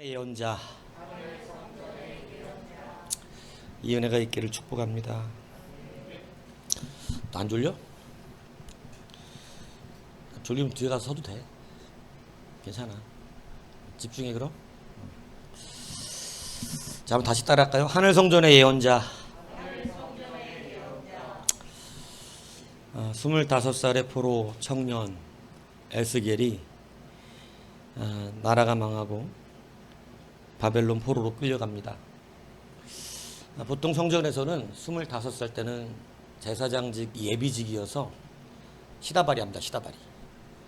예언자 이 은혜가 있기를 축복합니다. 안 졸려? 졸리면 뒤에 가서 서도 돼. 괜찮아. 집중해 그럼. 자, 한번 다시 따라할까요? 하늘 성전의 예언자. 25살의 포로 청년 에스겔이 나라가 망하고 바벨론 포로로 끌려갑니다. 보통 성전에서는 25살 때는 제사장직 예비직이어서 시다발이 합니다.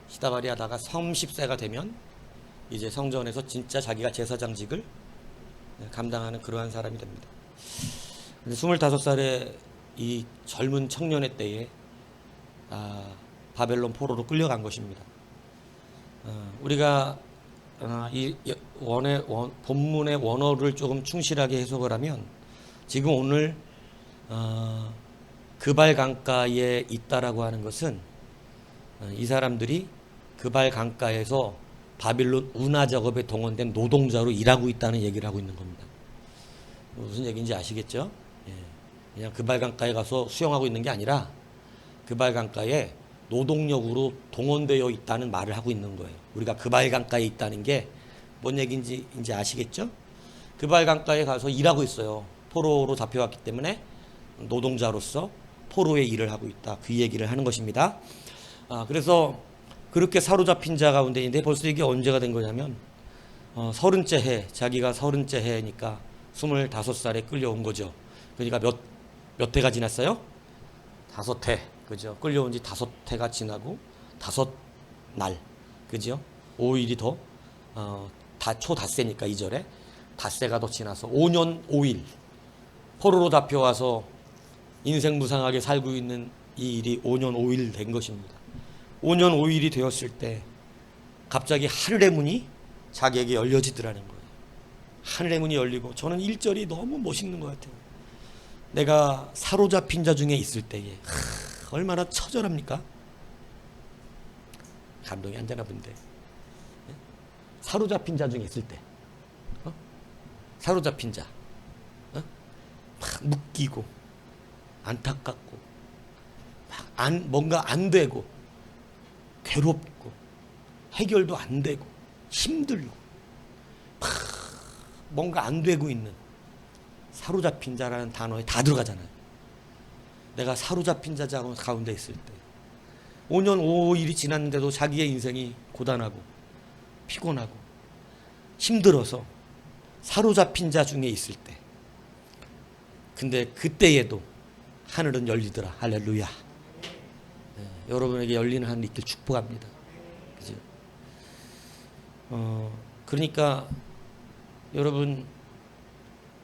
시다발이 하다가 30세가 되면 이제 성전에서 진짜 자기가 제사장직을 감당하는 그러한 사람이 됩니다. 근데 25살의 이 젊은 청년의 때에 바벨론 포로로 끌려간 것입니다. 우리가 이 본문의 원어를 조금 충실하게 해석을 하면 지금 오늘 그발 강가에 있다라고 하는 것은 이 사람들이 그발 강가에서 바빌론 운하 작업에 동원된 노동자로 일하고 있다는 얘기를 하고 있는 겁니다. 무슨 얘기인지 아시겠죠? 그냥 그발 강가에 가서 수영하고 있는 게 아니라 그발 강가에 노동력으로 동원되어 있다는 말을 하고 있는 거예요. 우리가 그발 강가에 있다는 게 뭔 얘기인지 이제 아시겠죠? 그발 강가에 가서 일하고 있어요. 포로로 잡혀왔기 때문에 노동자로서 포로의 일을 하고 있다. 그 얘기를 하는 것입니다. 그래서 그렇게 사로잡힌 자 가운데인데 벌써 이게 언제가 된 거냐면 30째 해, 자기가 30째 해니까 25살에 끌려온 거죠. 그러니까 몇 해가 지났어요? 5해. 그죠? 끌려온 지 5해가 지나고 5날. 그죠? 5일이 더 초닷새니까 2절에 닷새가 더 지나서 5년 5일 포로로 잡혀와서 인생 무상하게 살고 있는 이 일이 5년 5일 된 것입니다. 5년 5일이 되었을 때 갑자기 하늘의 문이 자기에게 열려지더라는 거예요. 하늘의 문이 열리고 저는 1절이 너무 멋있는 것 같아요. 내가 사로잡힌 자 중에 있을 때에 얼마나 처절합니까? 감동이 안 되나 본데. 사로잡힌 자 중에 있을 때 사로잡힌 자 막 묶이고 안타깝고 뭔가 안 되고 괴롭고 해결도 안 되고 힘들고 뭔가 안 되고 있는 사로잡힌 자라는 단어에 다 들어가잖아요. 내가 사로잡힌 자 가운데 있을 때 5년 5일이 지났는데도 자기의 인생이 고단하고 피곤하고 힘들어서 사로잡힌 자 중에 있을 때 근데 그때에도 하늘은 열리더라. 할렐루야. 여러분에게 열리는 하늘 있길 축복합니다. 그죠? 그러니까 여러분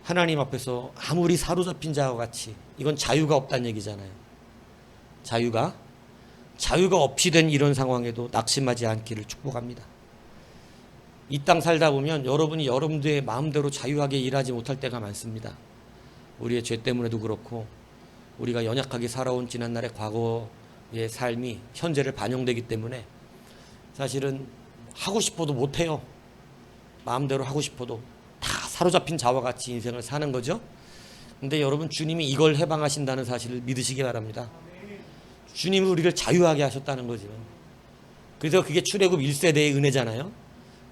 하나님 앞에서 아무리 사로잡힌 자와 같이 이건 자유가 없다는 얘기잖아요. 자유가 없이 된 이런 상황에도 낙심하지 않기를 축복합니다. 이 땅 살다 보면 여러분이 여러분들의 마음대로 자유하게 일하지 못할 때가 많습니다. 우리의 죄 때문에도 그렇고 우리가 연약하게 살아온 지난날의 과거의 삶이 현재를 반영되기 때문에 사실은 하고 싶어도 못해요. 마음대로 하고 싶어도 다 사로잡힌 자와 같이 인생을 사는 거죠. 근데 여러분 주님이 이걸 해방하신다는 사실을 믿으시기 바랍니다. 주님이 우리를 자유하게 하셨다는 거죠. 그래서 그게 출애굽 1세대의 은혜잖아요.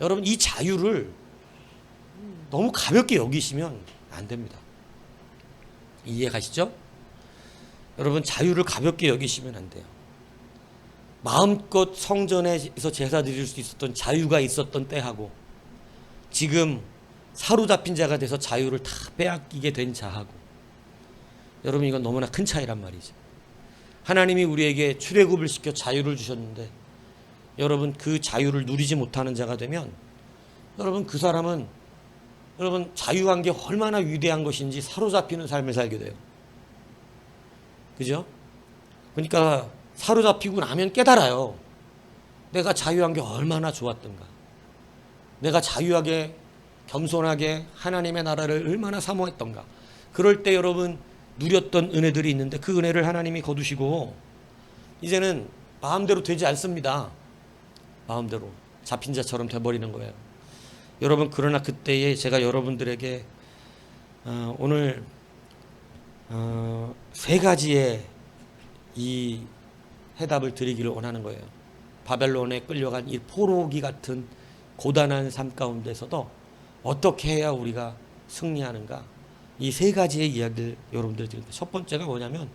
여러분 이 자유를 너무 가볍게 여기시면 안 됩니다. 이해 가시죠? 여러분 자유를 가볍게 여기시면 안 돼요. 마음껏 성전에서 제사 드릴 수 있었던 자유가 있었던 때하고 지금 사로잡힌 자가 돼서 자유를 다 빼앗기게 된 자하고 여러분 이건 너무나 큰 차이란 말이죠. 하나님이 우리에게 출애굽을 시켜 자유를 주셨는데 여러분 그 자유를 누리지 못하는 자가 되면 여러분 그 사람은 여러분 자유한 게 얼마나 위대한 것인지 사로잡히는 삶을 살게 돼요. 그죠? 그러니까 사로잡히고 나면 깨달아요. 내가 자유한 게 얼마나 좋았던가. 내가 자유하게 겸손하게 하나님의 나라를 얼마나 사모했던가. 그럴 때 여러분 누렸던 은혜들이 있는데 그 은혜를 하나님이 거두시고 이제는 마음대로 되지 않습니다. 마음대로 잡힌 자처럼 돼버리는 거예요. 여러분, 그러나 그때에 제가 여러분들에게 오늘 세 가지의 이 해답을 드리기를 원하는 거예요. 바벨론에 끌려간 이 포로기 같은 고단한 삶 가운데서도 어떻게 해야 우리가 승리하는가? 이 세 가지의 이야기를 여러분들 드립니다. 첫 번째가 뭐냐면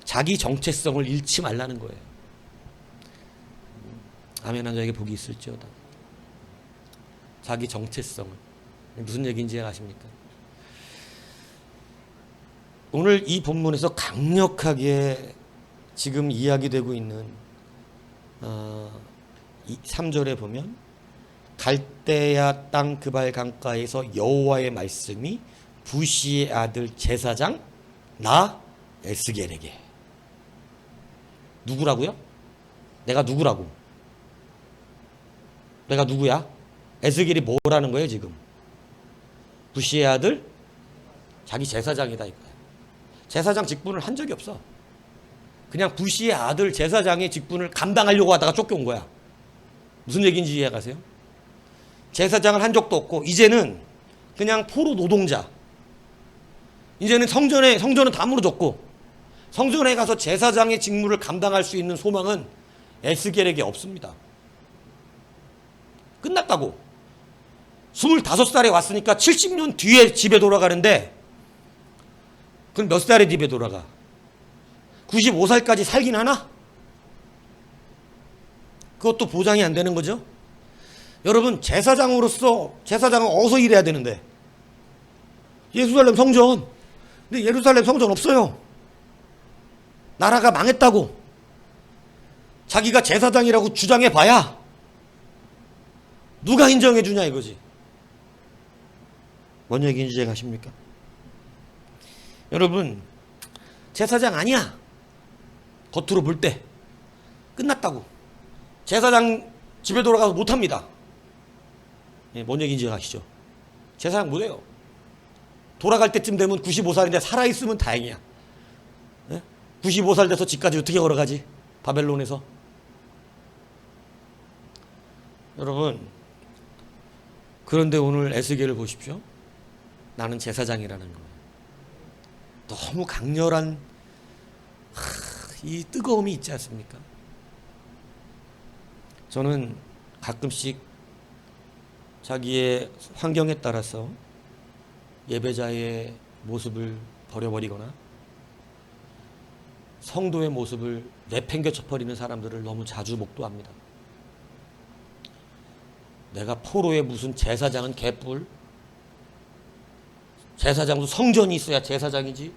자기 정체성을 잃지 말라는 거예요. 아멘 한 자에게 복이 있을지어다. 자기 정체성을. 무슨 얘기인지 아십니까? 오늘 이 본문에서 강력하게 지금 이야기되고 있는 3절에 보면 갈대야 땅 그발 강가에서 여호와의 말씀이 부시의 아들 제사장 나 에스겔에게. 누구라고요? 내가 누구라고? 내가 누구야? 에스겔이 뭐라는 거예요 지금? 부시의 아들? 자기 제사장이다 이거야. 제사장 직분을 한 적이 없어. 그냥 부시의 아들 제사장의 직분을 감당하려고 하다가 쫓겨온 거야. 무슨 얘기인지 이해가세요? 제사장을 한 적도 없고 이제는 그냥 포로 노동자. 이제는 성전은 다 무너졌고 성전에 가서 제사장의 직무를 감당할 수 있는 소망은 에스겔에게 없습니다. 끝났다고. 25살에 왔으니까 70년 뒤에 집에 돌아가는데 그럼 몇 살에 집에 돌아가? 95살까지 살긴 하나? 그것도 보장이 안 되는 거죠. 여러분, 제사장으로서 제사장은 어디서 일해야 되는데? 예루살렘 성전. 근데 예루살렘 성전 없어요. 나라가 망했다고. 자기가 제사장이라고 주장해봐야 누가 인정해 주냐 이거지. 뭔 얘기인지 이해가 가십니까? 여러분, 제사장 아니야. 겉으로 볼 때 끝났다고. 제사장 집에 돌아가서 못합니다. 뭔 얘기인지 아시죠? 제사장 못해요. 돌아갈 때쯤 되면 95살인데 살아있으면 다행이야. 95살 돼서 집까지 어떻게 걸어가지? 바벨론에서. 여러분, 그런데 오늘 에스겔을 보십시오. 나는 제사장이라는 거예요. 너무 강렬한 이 뜨거움이 있지 않습니까? 저는 가끔씩 자기의 환경에 따라서 예배자의 모습을 버려버리거나 성도의 모습을 내팽개쳐버리는 사람들을 너무 자주 목도합니다. 내가 포로의 무슨 제사장은 개뿔. 제사장도 성전이 있어야 제사장이지.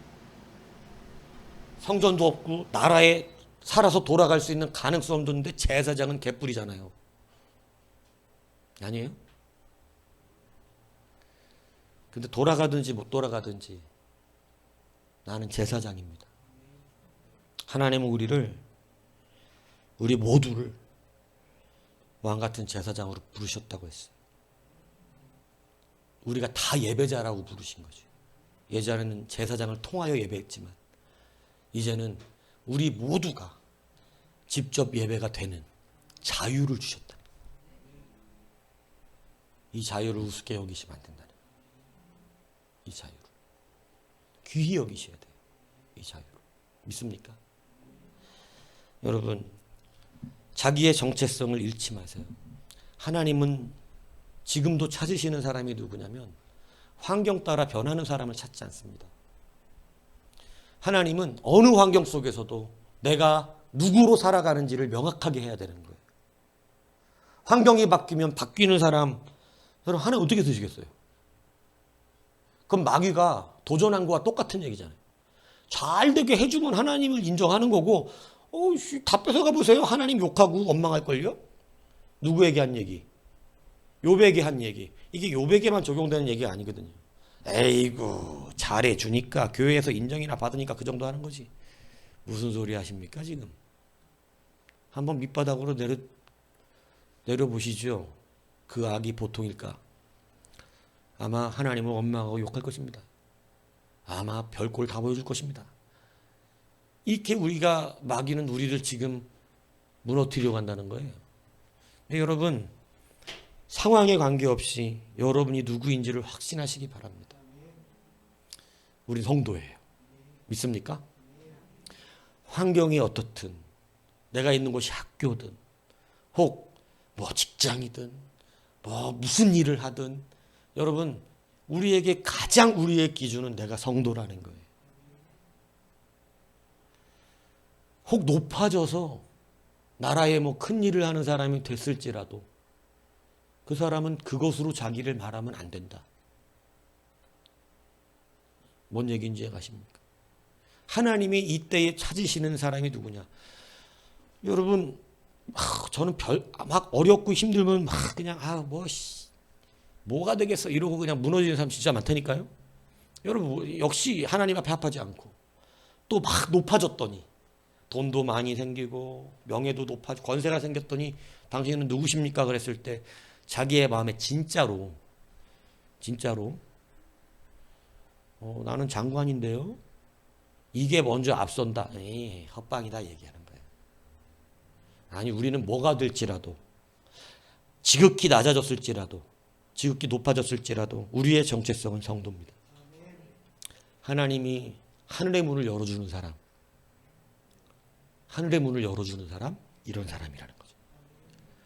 성전도 없고 나라에 살아서 돌아갈 수 있는 가능성도 없는데 제사장은 개뿔이잖아요. 아니에요? 근데 돌아가든지 못 돌아가든지 나는 제사장입니다. 하나님은 우리 모두를 왕같은 제사장으로 부르셨다고 했어요. 우리가 다 예배자라고 부르신 거죠. 예전에는 제사장을 통하여 예배했지만 이제는 우리 모두가 직접 예배가 되는 자유를 주셨다. 이 자유를 우습게 여기시면 안 된다는 거예요. 이 자유를 귀히 여기셔야 돼요. 이 자유를. 믿습니까? 여러분, 자기의 정체성을 잃지 마세요. 하나님은 지금도 찾으시는 사람이 누구냐면 환경 따라 변하는 사람을 찾지 않습니다. 하나님은 어느 환경 속에서도 내가 누구로 살아가는지를 명확하게 해야 되는 거예요. 환경이 바뀌면 바뀌는 사람, 여러분 하나님 어떻게 쓰시겠어요? 그럼 마귀가 도전한 거와 똑같은 얘기잖아요. 잘 되게 해주면 하나님을 인정하는 거고, 다 뺏어가 보세요. 하나님 욕하고 원망할걸요? 누구에게 한 얘기? 욥에게 한 얘기. 이게 욥에게만 적용되는 얘기가 아니거든요. 에이구, 잘해주니까 교회에서 인정이나 받으니까 그 정도 하는 거지. 무슨 소리 하십니까 지금? 한번 밑바닥으로 내려보시죠. 그 악이 보통일까? 아마 하나님을 원망하고 욕할 것입니다. 아마 별꼴 다 보여줄 것입니다. 이렇게 마귀는 우리를 지금 무너뜨리려고 한다는 거예요. 근데 여러분, 상황에 관계없이 여러분이 누구인지를 확신하시기 바랍니다. 우린 성도예요. 믿습니까? 환경이 어떻든, 내가 있는 곳이 학교든, 혹 뭐 직장이든, 뭐 무슨 일을 하든, 여러분 우리에게 가장 우리의 기준은 내가 성도라는 거예요. 혹 높아져서 나라에 뭐 큰 일을 하는 사람이 됐을지라도 그 사람은 그것으로 자기를 말하면 안 된다. 뭔 얘기인지 아십니까? 하나님이 이때에 찾으시는 사람이 누구냐? 여러분, 저는 막 어렵고 힘들면 막 그냥 뭐가 되겠어 이러고 그냥 무너지는 사람 진짜 많다니까요. 여러분 역시 하나님 앞에 합하지 않고 또 막 높아졌더니 돈도 많이 생기고 명예도 높아지고 권세가 생겼더니 당신은 누구십니까? 그랬을 때 자기의 마음에 진짜로 나는 장관인데요. 이게 먼저 앞선다. 에이, 헛방이다 얘기하는 거예요. 아니 우리는 뭐가 될지라도 지극히 낮아졌을지라도 지극히 높아졌을지라도 우리의 정체성은 성도입니다. 하나님이 하늘의 문을 열어주는 사람, 하늘의 문을 열어주는 사람, 이런 사람이라는 거죠.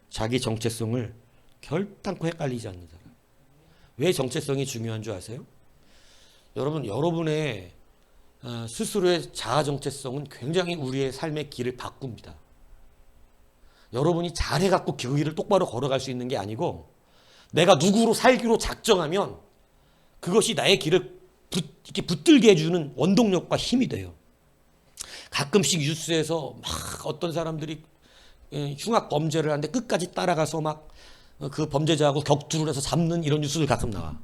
자기 정체성을 결단코 헷갈리지 않는 사람. 왜 정체성이 중요한 줄 아세요? 여러분, 여러분의 스스로의 자아 정체성은 굉장히 우리의 삶의 길을 바꿉니다. 여러분이 잘해갖고 그 길을 똑바로 걸어갈 수 있는 게 아니고 내가 누구로 살기로 작정하면 그것이 나의 길을 이렇게 붙들게 해주는 원동력과 힘이 돼요. 가끔씩 뉴스에서 막 어떤 사람들이 흉악 범죄를 하는데 끝까지 따라가서 막 그 범죄자하고 격투를 해서 잡는 이런 뉴스들 가끔 나와.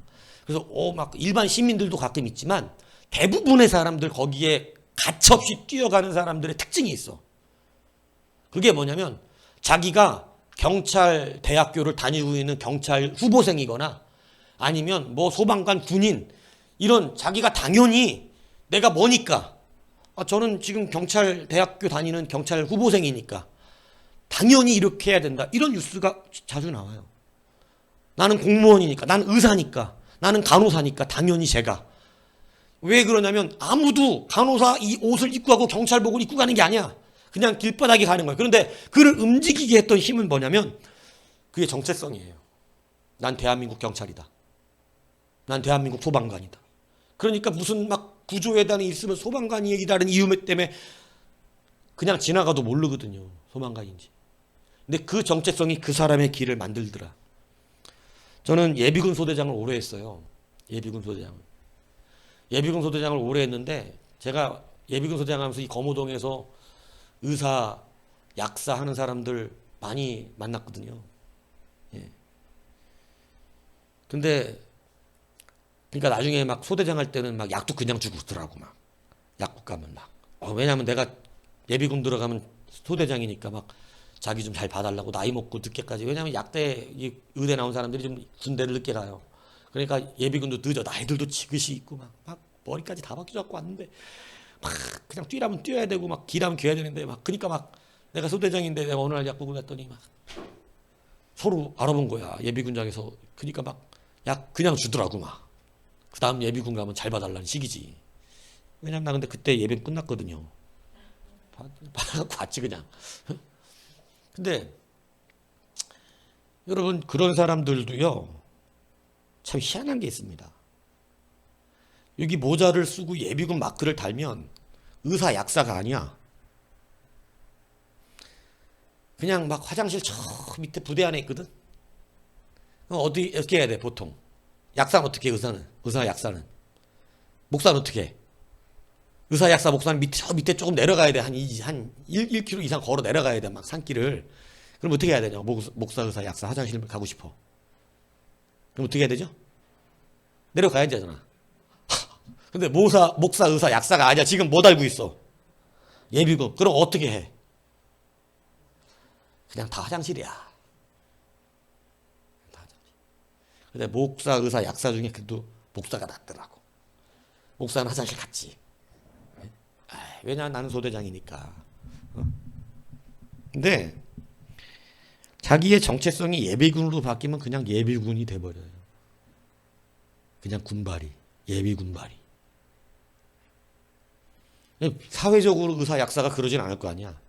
그래서 막 일반 시민들도 가끔 있지만 대부분의 사람들 거기에 가차없이 뛰어가는 사람들의 특징이 있어. 그게 뭐냐면 자기가 경찰 대학교를 다니고 있는 경찰 후보생이거나 아니면 뭐 소방관, 군인 이런 자기가 당연히 내가 뭐니까 저는 지금 경찰 대학교 다니는 경찰 후보생이니까 당연히 이렇게 해야 된다. 이런 뉴스가 자주 나와요. 나는 공무원이니까, 나는 의사니까, 나는 간호사니까 당연히 제가. 왜 그러냐면 아무도 간호사 이 옷을 입고 가고 경찰복을 입고 가는 게 아니야. 그냥 길바닥에 가는 거예요. 그런데 그를 움직이게 했던 힘은 뭐냐면 그게 정체성이에요. 난 대한민국 경찰이다. 난 대한민국 소방관이다. 그러니까 무슨 막 구조회단이 있으면 소방관이라는 이유 때문에 그냥 지나가도 모르거든요. 소방관인지. 근데 그 정체성이 그 사람의 길을 만들더라. 저는 예비군 소대장을 오래 했어요. 예비군 소대장을 오래 했는데 제가 예비군 소대장 하면서 이 거모동에서 의사, 약사 하는 사람들 많이 만났거든요. 예. 근데 그러니까 나중에 막 소대장 할 때는 막 약도 그냥 주고 있더라고. 막 약국 가면 막 왜냐면 내가 예비군 들어가면 소대장이니까 막 자기 좀 잘 봐달라고 나이 먹고 늦게까지. 왜냐면 약대 의대 나온 사람들이 좀 군대를 늦게 가요. 그러니까 예비군도 늦어. 나이들도 지긋이 있고 막 머리까지 다 바뀌어갖고 왔는데 막 그냥 뛰라면 뛰어야 되고 막 기라면 기어야 되는데 막 그러니까 막 내가 소대장인데 내가 어느 날 약국을 갔더니 막 서로 알아본 거야. 예비군장에서. 그러니까 막 약 그냥 주더라고 막. 그 다음 예비군 가면 잘 봐달라는 식이지. 왜냐면 나 근데 그때 예비군 끝났거든요. 받아갖고 왔지 그냥. 근데 여러분 그런 사람들도요 참 희한한 게 있습니다. 여기 모자를 쓰고 예비군 마크를 달면 의사 약사가 아니야. 그냥 막 화장실 저 밑에 부대 안에 있거든. 어떻게 해야 돼 보통? 약사는 어떻게 해? 의사 약사는. 목사는 어떻게 해? 의사 약사 목사는 저 밑에 조금 내려가야 돼. 한 1km 이상 걸어 내려가야 돼. 막 산길을. 그럼 어떻게 해야 되냐? 목사, 의사, 약사 화장실 가고 싶어. 그럼 어떻게 해야 되죠? 내려가야 되잖아. 근데 목사, 의사, 약사가 아니야. 지금 뭐 달고 있어? 예비군. 그럼 어떻게 해? 그냥 다 화장실이야. 근데 목사, 의사, 약사 중에 그래도 목사가 낫더라고. 목사는 화장실 갔지. 왜냐 나는 소대장이니까. 근데 자기의 정체성이 예비군으로 바뀌면 그냥 예비군이 돼버려요. 그냥 군발이, 예비군발이. 사회적으로 의사, 약사가 그러진 않을 거 아니야.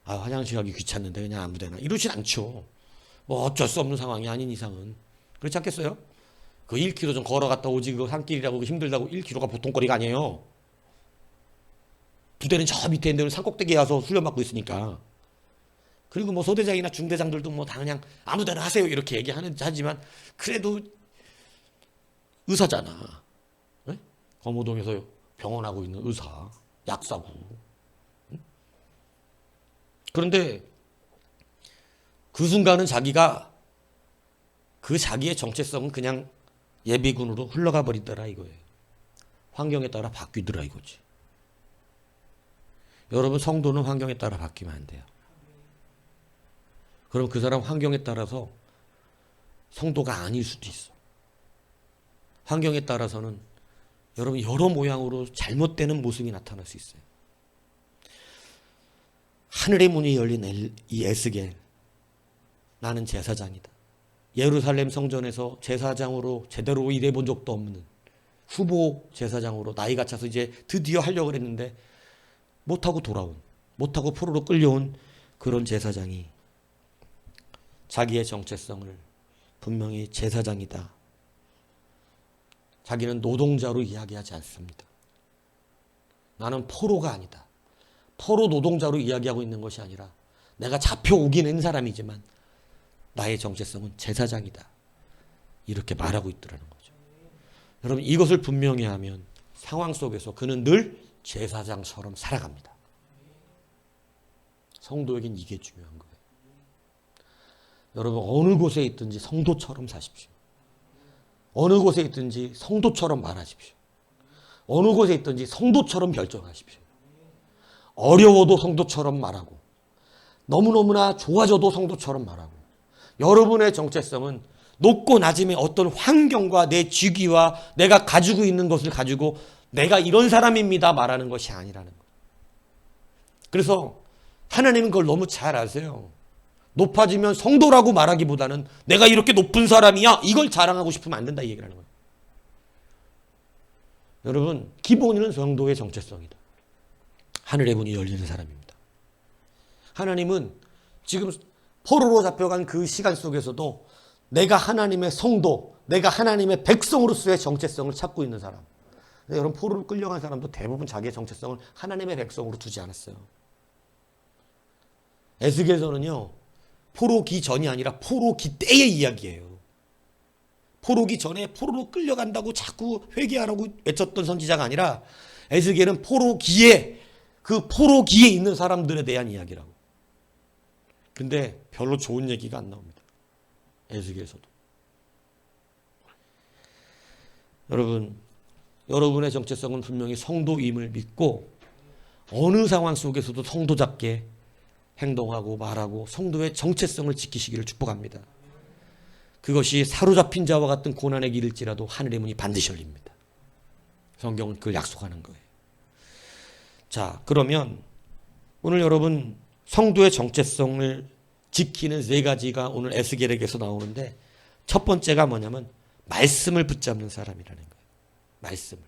아, 화장실 가기 귀찮는데 그냥 아무데나. 이러진 않죠. 뭐 어쩔 수 없는 상황이 아닌 이상은. 그렇지 않겠어요? 그 1km 좀 걸어갔다 오지, 그 산길이라고 힘들다고 1km가 보통 거리가 아니에요. 부대는 저 밑에 있는데 산꼭대기에 가서 훈련받고 있으니까. 그리고 뭐 소대장이나 중대장들도 뭐 다 그냥 아무데나 하세요 이렇게 하지만 그래도 의사잖아. 네? 검호동에서 병원하고 있는 의사, 약사고. 그런데 그 순간은 자기가 그 자기의 정체성은 그냥 예비군으로 흘러가 버리더라 이거예요. 환경에 따라 바뀌더라 이거지. 여러분, 성도는 환경에 따라 바뀌면 안 돼요. 그럼 그 사람 환경에 따라서 성도가 아닐 수도 있어. 환경에 따라서는 여러분 여러 모양으로 잘못되는 모습이 나타날 수 있어요. 하늘의 문이 열린 이 에스겔, 나는 제사장이다. 예루살렘 성전에서 제사장으로 제대로 일해본 적도 없는 후보 제사장으로 나이가 차서 이제 드디어 하려고 했는데 못하고 못하고 포로로 끌려온 그런 제사장이 자기의 정체성을 분명히 제사장이다. 자기는 노동자로 이야기하지 않습니다. 나는 포로가 아니다. 포로 노동자로 이야기하고 있는 것이 아니라 내가 잡혀오긴 한 사람이지만 나의 정체성은 제사장이다. 이렇게 말하고 있더라는 거죠. 여러분, 이것을 분명히 하면 상황 속에서 그는 늘 제사장처럼 살아갑니다. 성도에겐 이게 중요한 거예요. 여러분, 어느 곳에 있든지 성도처럼 사십시오. 어느 곳에 있든지 성도처럼 말하십시오. 어느 곳에 있든지 성도처럼 결정하십시오. 어려워도 성도처럼 말하고 너무너무나 좋아져도 성도처럼 말하고 여러분의 정체성은 높고 낮음의 어떤 환경과 내 직위와 내가 가지고 있는 것을 가지고 내가 이런 사람입니다 말하는 것이 아니라는 거예요. 그래서 하나님은 그걸 너무 잘 아세요. 높아지면 성도라고 말하기보다는 내가 이렇게 높은 사람이야 이걸 자랑하고 싶으면 안 된다 이 얘기를 하는 거예요. 여러분, 기본은 성도의 정체성이다. 하늘의 문이 열리는 사람입니다. 하나님은 지금 포로로 잡혀간 그 시간 속에서도 내가 하나님의 성도, 내가 하나님의 백성으로서의 정체성을 찾고 있는 사람. 여러분, 포로로 끌려간 사람도 대부분 자기의 정체성을 하나님의 백성으로 두지 않았어요. 에스겔서는요, 포로기 전이 아니라 포로기 때의 이야기예요. 포로기 전에 포로로 끌려간다고 자꾸 회개하라고 외쳤던 선지자가 아니라 에스겔은 포로기에 그 포로기에 있는 사람들에 대한 이야기라고. 근데 별로 좋은 얘기가 안 나옵니다. 에스겔에서도. 여러분, 여러분의 정체성은 분명히 성도임을 믿고 어느 상황 속에서도 성도답게 행동하고 말하고 성도의 정체성을 지키시기를 축복합니다. 그것이 사로잡힌 자와 같은 고난의 길일지라도 하늘의 문이 반드시 열립니다. 성경은 그걸 약속하는 거예요. 자, 그러면 오늘 여러분 성도의 정체성을 지키는 세 가지가 오늘 에스겔에게서 나오는데 첫 번째가 뭐냐면 말씀을 붙잡는 사람이라는 거예요. 말씀을.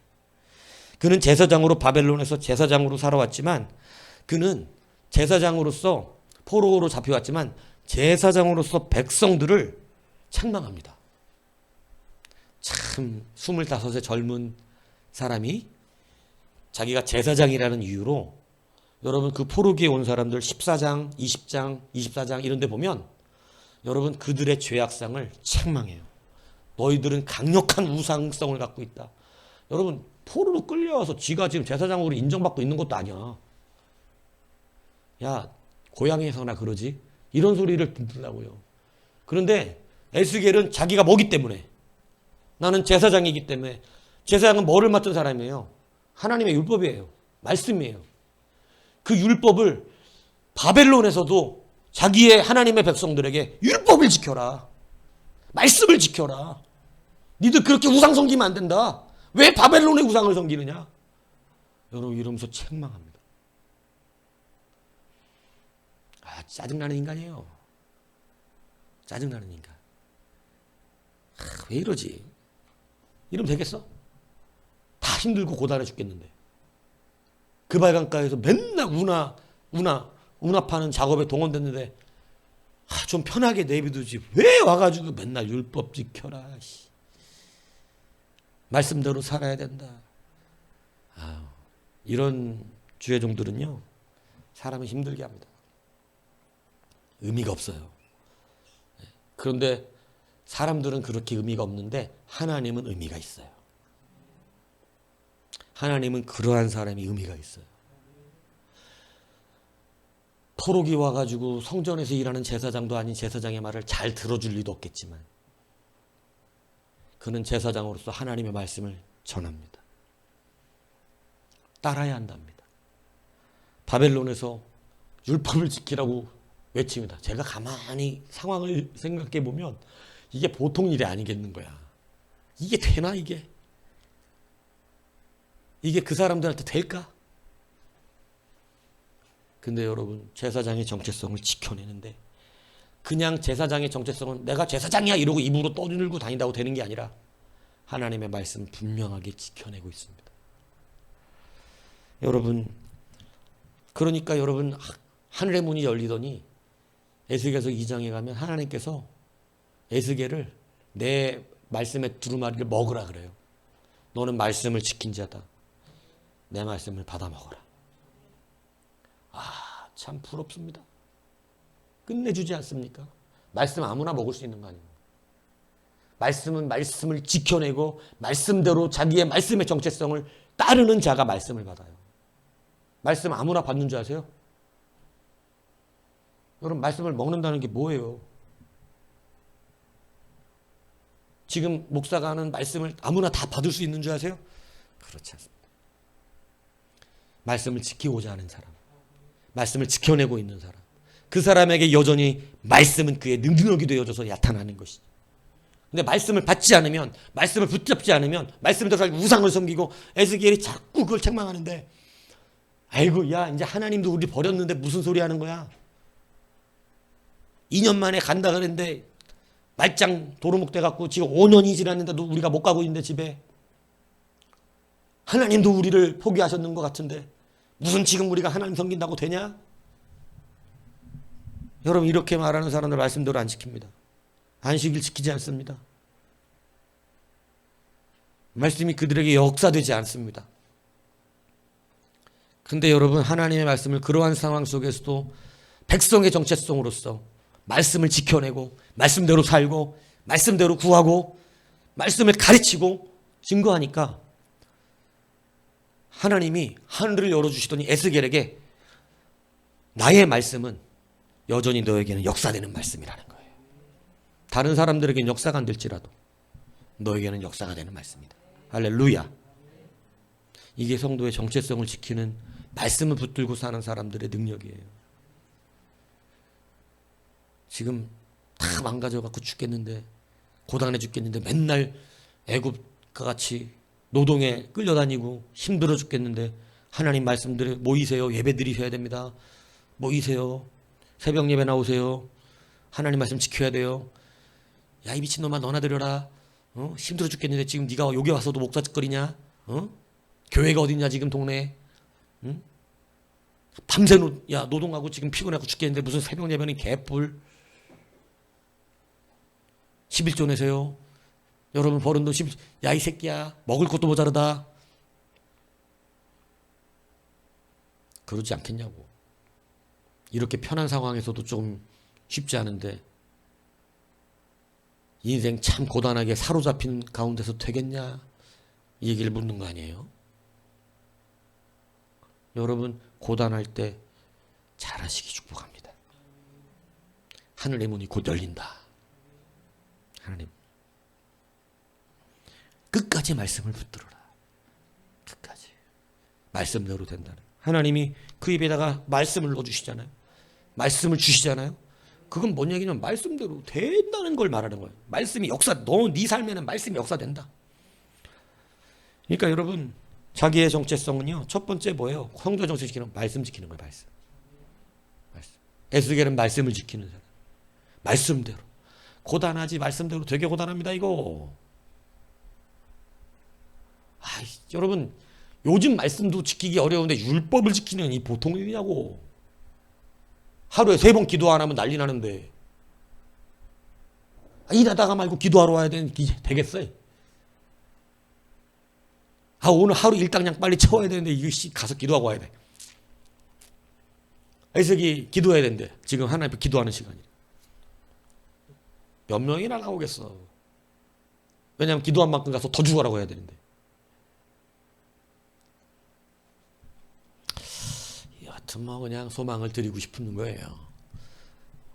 그는 제사장으로 바벨론에서 제사장으로 살아왔지만 그는 제사장으로서 포로로 잡혀왔지만 제사장으로서 백성들을 책망합니다. 참 25의 젊은 사람이 자기가 제사장이라는 이유로 여러분 그 포로기에 온 사람들 14장, 20장, 24장 이런 데 보면 여러분 그들의 죄악상을 책망해요. 너희들은 강력한 우상성을 갖고 있다. 여러분 포로로 끌려와서 지가 지금 제사장으로 인정받고 있는 것도 아니야. 야, 고향에서나 그러지? 이런 소리를 듣는다고요. 그런데 에스겔은 자기가 뭐기 때문에 나는 제사장이기 때문에 제사장은 뭐를 맡은 사람이에요? 하나님의 율법이에요. 말씀이에요. 그 율법을 바벨론에서도 자기의 하나님의 백성들에게 율법을 지켜라. 말씀을 지켜라. 니들 그렇게 우상 섬기면 안 된다. 왜 바벨론의 우상을 섬기느냐? 여러분 이러면서 책망합니다. 아, 짜증나는 인간이에요. 짜증나는 인간. 왜 이러지? 이러면 되겠어? 다 힘들고 고단해 죽겠는데. 그 발강가에서 맨날 운합하는 작업에 동원됐는데 좀 편하게 내비두지. 왜 와가지고 맨날 율법 지켜라. 말씀대로 살아야 된다. 이런 주의종들은요, 사람을 힘들게 합니다. 의미가 없어요. 그런데 사람들은 그렇게 의미가 없는데 하나님은 의미가 있어요. 하나님은 그러한 사람이 의미가 있어요. 포로기 와가지고 성전에서 일하는 제사장도 아닌 제사장의 말을 잘 들어줄 리도 없겠지만 그는 제사장으로서 하나님의 말씀을 전합니다. 따라야 한답니다. 바벨론에서 율법을 지키라고 외칩니다. 제가 가만히 상황을 생각해 보면 이게 보통 일이 아니겠는 거야. 이게 되나 이게? 이게 그 사람들한테 될까? 근데 여러분, 제사장의 정체성을 지켜내는데 그냥 제사장의 정체성은 내가 제사장이야 이러고 입으로 떠들고 다닌다고 되는 게 아니라 하나님의 말씀 분명하게 지켜내고 있습니다. 여러분, 그러니까 여러분, 하늘의 문이 열리더니 에스겔서 2장에 가면 하나님께서 에스겔을 내 말씀의 두루마리를 먹으라 그래요. 너는 말씀을 지킨 자다. 내 말씀을 받아 먹어라. 참 부럽습니다. 끝내주지 않습니까? 말씀 아무나 먹을 수 있는 거 아닙니까? 말씀은 말씀을 지켜내고 말씀대로 자기의 말씀의 정체성을 따르는 자가 말씀을 받아요. 말씀 아무나 받는 줄 아세요? 여러분, 말씀을 먹는다는 게 뭐예요? 지금 목사가 하는 말씀을 아무나 다 받을 수 있는 줄 아세요? 그렇지 않습니다. 말씀을 지키고자 하는 사람, 말씀을 지켜내고 있는 사람, 그 사람에게 여전히 말씀은 그의 능력이 되어져서 나타나는 것이죠. 근데 말씀을 받지 않으면, 말씀을 붙잡지 않으면 말씀대로 우상을 섬기고 에스겔이 자꾸 그걸 책망하는데, 아이고 야 이제 하나님도 우리 버렸는데 무슨 소리 하는 거야? 2년 만에 간다 그랬는데 말짱 도루묵 돼갖고 지금 5년이 지났는데도 우리가 못 가고 있는데 집에. 하나님도 우리를 포기하셨는 것 같은데 무슨 지금 우리가 하나님 섬긴다고 되냐? 여러분, 이렇게 말하는 사람들 말씀대로 안 지킵니다. 안식일 지키지 않습니다. 말씀이 그들에게 역사되지 않습니다. 근데 여러분, 하나님의 말씀을 그러한 상황 속에서도 백성의 정체성으로서 말씀을 지켜내고 말씀대로 살고 말씀대로 구하고 말씀을 가르치고 증거하니까 하나님이 하늘을 열어주시더니 에스겔에게 나의 말씀은 여전히 너에게는 역사되는 말씀이라는 거예요. 다른 사람들에게는 역사가 안 될지라도 너에게는 역사가 되는 말씀이다. 할렐루야. 이게 성도의 정체성을 지키는 말씀을 붙들고 사는 사람들의 능력이에요. 지금 다 망가져갖고 죽겠는데, 고단해 죽겠는데 맨날 애굽과 같이 노동에 끌려다니고 힘들어 죽겠는데 하나님 말씀들에 모이세요. 예배 드리셔야 됩니다. 모이세요. 새벽 예배 나오세요. 하나님 말씀 지켜야 돼요. 야, 이 미친놈아, 너나 드려라. 힘들어 죽겠는데 지금 네가 여기 와서도 목자짓거리냐? 교회가 어딨냐 지금 동네에? 밤새 노동하고 지금 피곤하고 죽겠는데 무슨 새벽 예배는 개뿔. 11조 내세요. 여러분 버는 돈 야, 이 새끼야, 먹을 것도 모자르다. 그러지 않겠냐고. 이렇게 편한 상황에서도 좀 쉽지 않은데 인생 참 고단하게 사로잡힌 가운데서 되겠냐, 이 얘기를 묻는 거 아니에요? 여러분, 고단할 때 잘하시기 축복합니다. 하늘의 문이 곧 열린다. 하나님, 끝까지 말씀을 붙들어라. 끝까지 말씀대로 된다는, 하나님이 그 입에다가 말씀을 넣어주시잖아요. 말씀을 주시잖아요. 그건 뭔 얘기냐면 말씀대로 된다는 걸 말하는 거예요. 말씀이 네 삶에는 말씀이 역사된다. 그러니까 여러분, 자기의 정체성은요, 첫 번째 뭐예요? 성도 정체 지키는, 말씀 지키는 거예요. 말씀. 에스겔은 말씀을 지키는 사람. 말씀대로. 고단하지. 말씀대로 되게 고단합니다 이거. 여러분 요즘 말씀도 지키기 어려운데 율법을 지키는 이 보통 일이냐고. 하루에 3번 기도 안 하면 난리 나는데 일하다가 말고 기도하러 와야 되겠어요? 오늘 하루 일당량 빨리 채워야 되는데 이거 가서 기도하고 와야 돼. 애석이 기도해야 된대. 지금 하나님 앞에 기도하는 시간이야. 몇 명이나 나오겠어. 왜냐하면 기도한 만큼 가서 더 죽어라고 해야 되는데. 여하튼 뭐 그냥 소망을 드리고 싶은 거예요.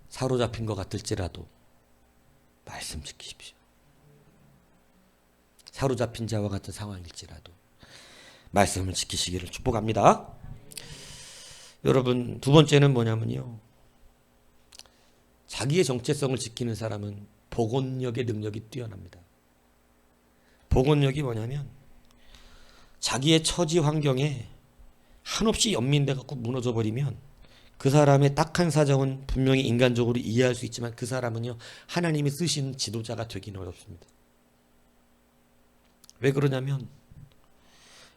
사로잡힌 것 같을지라도 말씀 지키십시오. 사로잡힌 자와 같은 상황일지라도 말씀을 지키시기를 축복합니다. 여러분 두 번째는 뭐냐면요. 자기의 정체성을 지키는 사람은 복원력의 능력이 뛰어납니다. 복원력이 뭐냐면 자기의 처지 환경에 한없이 연민돼 갖고 무너져 버리면 그 사람의 딱한 사정은 분명히 인간적으로 이해할 수 있지만 그 사람은요 하나님이 쓰시는 지도자가 되기는 어렵습니다. 왜 그러냐면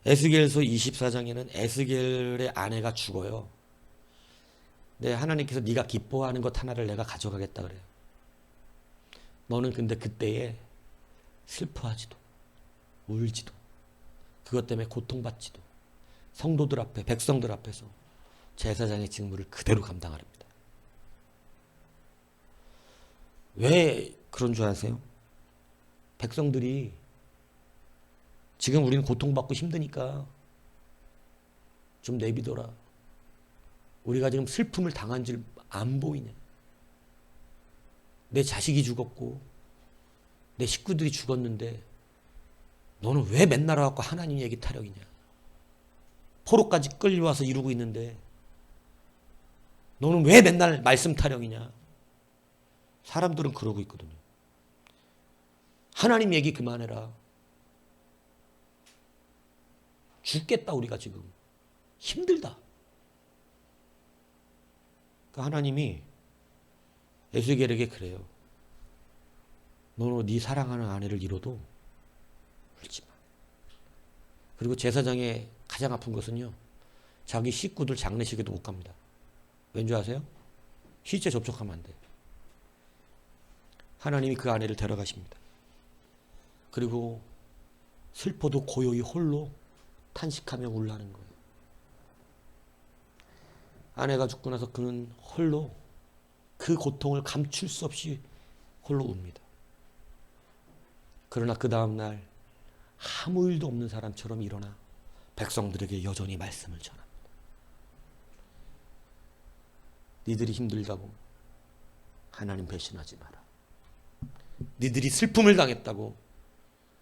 에스겔서 24장에는 에스겔의 아내가 죽어요. 네, 하나님께서 네가 기뻐하는 것 하나를 내가 가져가겠다 그래요. 너는 근데 그때에 슬퍼하지도 울지도 그것 때문에 고통받지도 성도들 앞에 백성들 앞에서 제사장의 직무를 그대로 감당하랍니다. 왜 그런 줄 아세요? 백성들이 지금 우리는 고통받고 힘드니까 좀 내비둬라. 우리가 지금 슬픔을 당한 줄 안 보이냐. 내 자식이 죽었고 내 식구들이 죽었는데 너는 왜 맨날 와갖고 하나님 얘기 타령이냐. 포로까지 끌려와서 이루고 있는데 너는 왜 맨날 말씀 타령이냐. 사람들은 그러고 있거든요. 하나님 얘기 그만해라. 죽겠다 우리가 지금. 힘들다. 그러니까 하나님이 에스겔에게 그래요. 너는 네 사랑하는 아내를 잃어도 울지 마. 그리고 제사장의 가장 아픈 것은요. 자기 식구들 장례식에도 못 갑니다. 왠지 아세요? 시체 접촉하면 안 돼. 하나님이 그 아내를 데려가십니다. 그리고 슬퍼도 고요히 홀로 탄식하며 울라는 거예요. 아내가 죽고 나서 그는 홀로 그 고통을 감출 수 없이 홀로 웁니다. 그러나 그 다음날 아무 일도 없는 사람처럼 일어나 백성들에게 여전히 말씀을 전합니다. 니들이 힘들다고 하나님 배신하지 마라. 니들이 슬픔을 당했다고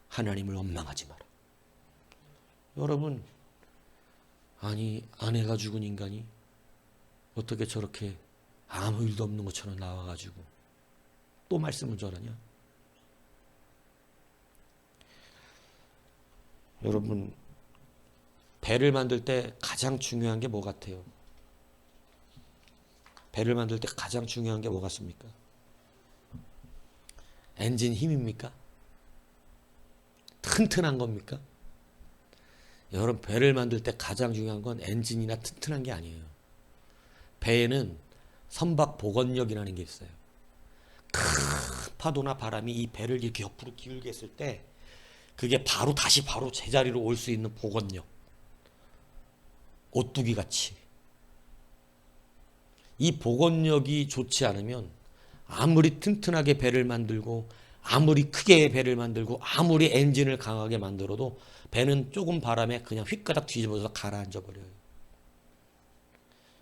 하나님을 원망하지 마라. 여러분, 아니 아내가 죽은 인간이 어떻게 저렇게 아무 일도 없는 것처럼 나와가지고 또 말씀을 전하냐? 여러분, 배를 만들 때 가장 중요한 게 뭐 같아요? 배를 만들 때 가장 중요한 게 뭐 같습니까? 엔진 힘입니까? 튼튼한 겁니까? 여러분, 배를 만들 때 가장 중요한 건 엔진이나 튼튼한 게 아니에요. 배에는 선박 복원력이라는 게 있어요. 큰 파도나 바람이 이 배를 이렇게 옆으로 기울게 했을 때 그게 바로 제자리로 올 수 있는 복원력. 오뚜기 같이. 이 복원력이 좋지 않으면 아무리 튼튼하게 배를 만들고 아무리 크게 배를 만들고 아무리 엔진을 강하게 만들어도 배는 조금 바람에 그냥 휙가닥 뒤집어서 가라앉아 버려요.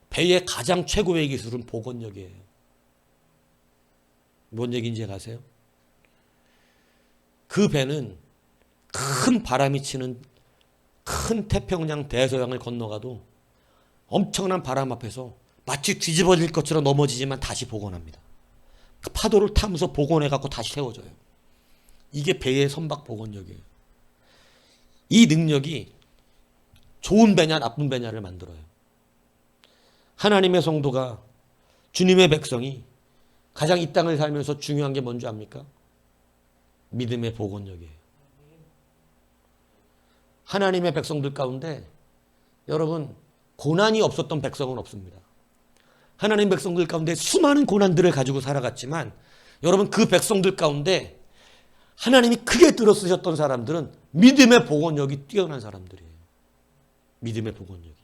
배의 가장 최고의 기술은 복원력이에요. 뭔 얘기인지 아세요? 그 배는 큰 바람이 치는 큰 태평양 대서양을 건너가도 엄청난 바람 앞에서 마치 뒤집어질 것처럼 넘어지지만 다시 복원합니다. 그 파도를 타면서 복원해갖고 다시 세워져요. 이게 배의 선박 복원력이에요. 이 능력이 좋은 배냐 나쁜 배냐를 만들어요. 하나님의 성도가, 주님의 백성이 가장 이 땅을 살면서 중요한 게 뭔지 압니까? 믿음의 복원력이에요. 하나님의 백성들 가운데 여러분 고난이 없었던 백성은 없습니다. 하나님 백성들 가운데 수많은 고난들을 가지고 살아갔지만 여러분 그 백성들 가운데 하나님이 크게 들어쓰셨던 사람들은 믿음의 복원력이 뛰어난 사람들이에요. 믿음의 복원력이.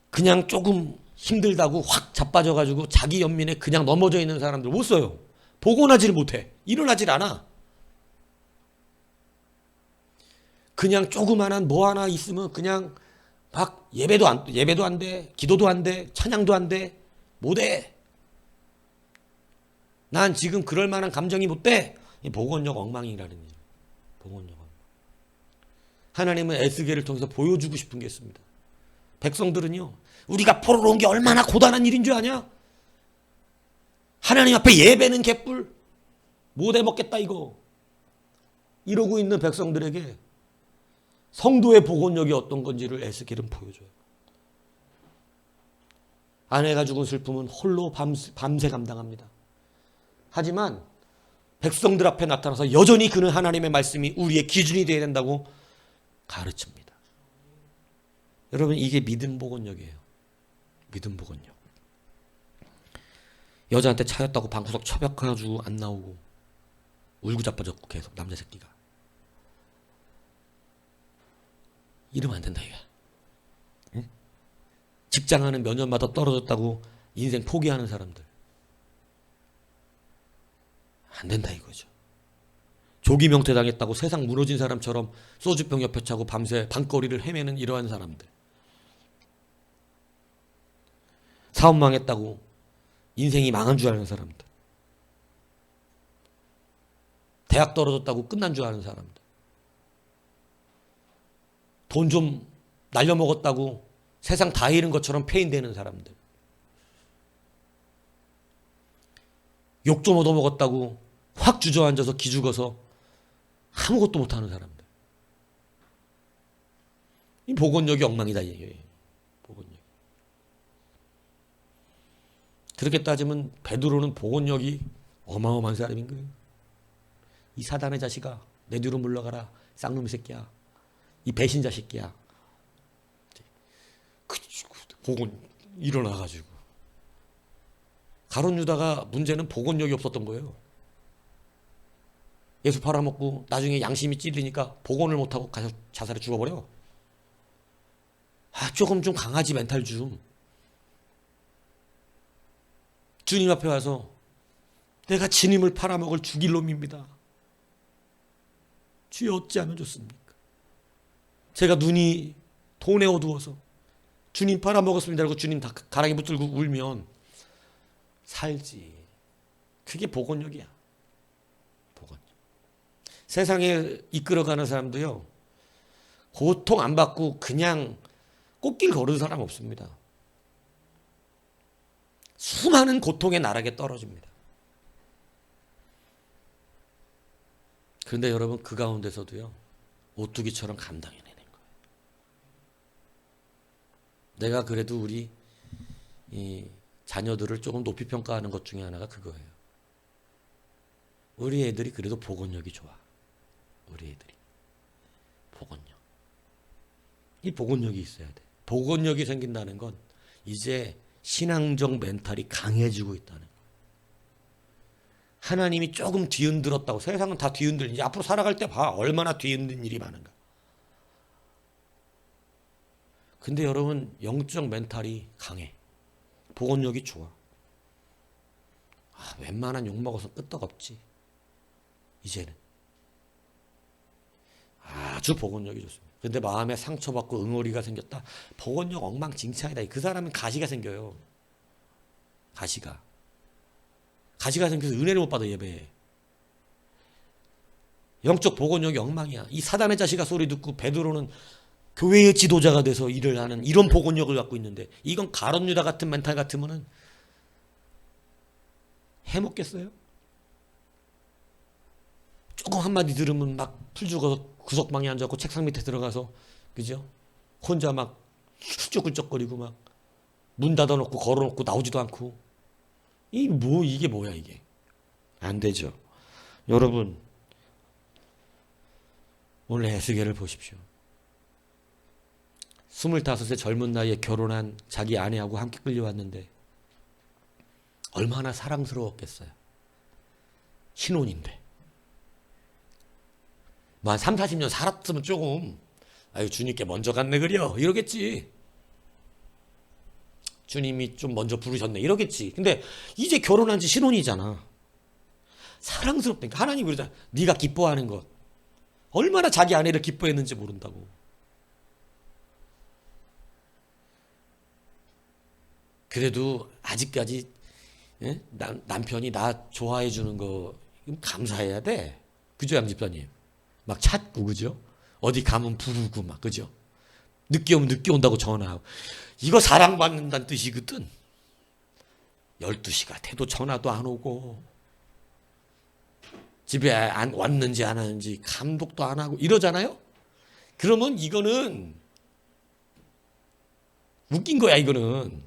그냥 조금 힘들다고 확 자빠져가지고 자기 연민에 그냥 넘어져 있는 사람들 못 써요. 복원하지를 못해. 일어나질 않아. 그냥 조그만한 뭐 하나 있으면 그냥 막 예배도 안 돼, 기도도 안 돼, 찬양도 안 돼, 못 해. 난 지금 그럴 만한 감정이 못 돼. 복원력 엉망이라는 일. 복원력 엉망. 하나님은 에스겔을 통해서 보여주고 싶은 게 있습니다. 백성들은요, 우리가 포로로 온 게 얼마나 고단한 일인 줄 아냐? 하나님 앞에 예배는 개뿔, 못 해먹겠다 이거. 이러고 있는 백성들에게 성도의 복원력이 어떤 건지를 에스겔은 보여줘요. 아내가 죽은 슬픔은 홀로 밤새 감당합니다. 하지만 백성들 앞에 나타나서 여전히 그는 하나님의 말씀이 우리의 기준이 되어야 된다고 가르칩니다. 여러분 이게 믿음 복원력이에요. 믿음 복원력. 여자한테 차였다고 방구석 처박혀가지고 안 나오고 울고 자빠졌고 계속 남자 새끼가. 이러면 안 된다 이거. 응? 직장하는 몇 년마다 떨어졌다고 인생 포기하는 사람들. 안 된다 이거죠. 조기 명퇴당했다고 세상 무너진 사람처럼 소주병 옆에 차고 밤새 밤거리를 헤매는 이러한 사람들. 사업 망했다고 인생이 망한 줄 아는 사람들. 대학 떨어졌다고 끝난 줄 아는 사람들. 돈 좀 날려먹었다고 세상 다 잃은 것처럼 폐인되는 사람들. 욕 좀 얻어먹었다고 확 주저앉아서 기죽어서 아무것도 못하는 사람들. 이 복원력이 엉망이다 얘기예요. 복원력. 그렇게 따지면 베드로는 복원력이 어마어마한 사람인 거예요. 이 사단의 자식아, 내 뒤로 물러가라. 쌍놈의 새끼야. 이 배신자 새끼야. 복원 일어나가지고. 가룟 유다가 문제는 복원력이 없었던 거예요. 예수 팔아먹고 나중에 양심이 찔리니까 복원을 못하고 가서 자살해 죽어버려. 조금 좀 강하지 멘탈 좀. 주님 앞에 와서 내가 주님을 팔아먹을 죽일 놈입니다. 주여 어찌하면 좋습니까? 제가 눈이 돈에 어두워서 주님 팔아먹었습니다 하고 주님 다 가랑이 붙들고 울면 살지. 그게 복원력이야. 복원력. 세상에 이끌어가는 사람도요. 고통 안 받고 그냥 꽃길 걸은 사람 없습니다. 수많은 고통의 나락에 떨어집니다. 그런데 여러분 그 가운데서도요. 오뚜기처럼 감당해내는 거예요. 내가 그래도 우리 이 자녀들을 조금 높이 평가하는 것 중에 하나가 그거예요. 우리 애들이 그래도 복원력이 좋아. 우리 애들이. 복원력. 이 복원력이 있어야 돼. 복원력이 생긴다는 건 이제 신앙적 멘탈이 강해지고 있다는 거예요. 하나님이 조금 뒤흔들었다고. 세상은 다 뒤흔들리지. 앞으로 살아갈 때 봐. 얼마나 뒤흔든 일이 많은가. 근데 여러분 영적 멘탈이 강해. 복원력이 좋아. 웬만한 욕먹어서 끄떡없지. 이제는. 아주 복원력이 좋습니다. 근데 마음에 상처받고 응어리가 생겼다. 복원력 엉망진창이다. 그 사람은 가시가 생겨요. 가시가 생겨서 은혜를 못 받아 예배에. 영적 복원력이 엉망이야. 이 사단의 자식아 소리 듣고 베드로는 교회의 지도자가 돼서 일을 하는 이런 복원력을 갖고 있는데 이건 가룟 유다 같은 멘탈 같으면은 해먹겠어요? 조금 한마디 들으면 막 풀죽어서 구석방에 앉아서 책상 밑에 들어가서 그죠? 혼자 막 훌쩍훌쩍거리고 막 문 닫아놓고 걸어놓고 나오지도 않고. 이게 뭐야 이게. 안 되죠. 여러분, 오늘 에스겔을 보십시오. 25세 젊은 나이에 결혼한 자기 아내하고 함께 끌려왔는데 얼마나 사랑스러웠겠어요. 신혼인데. 뭐 한 3, 40년 살았으면 조금 아유 주님께 먼저 갔네 그려 이러겠지. 주님이 좀 먼저 부르셨네 이러겠지. 근데 이제 결혼한 지 신혼이잖아. 사랑스럽다니까. 하나님 그러잖아. 네가 기뻐하는 것. 얼마나 자기 아내를 기뻐했는지 모른다고. 그래도 아직까지 남편이 나 좋아해 주는 거 감사해야 돼. 그죠, 양 집사님? 막 찾고, 그죠? 어디 가면 부르고 막, 그죠? 늦게 오면 늦게 온다고 전화하고. 이거 사랑받는다는 뜻이거든. 12시가 돼도 전화도 안 오고 집에 왔는지 안 왔는지 감독도 안 하고 이러잖아요. 그러면 이거는 웃긴 거야. 이거는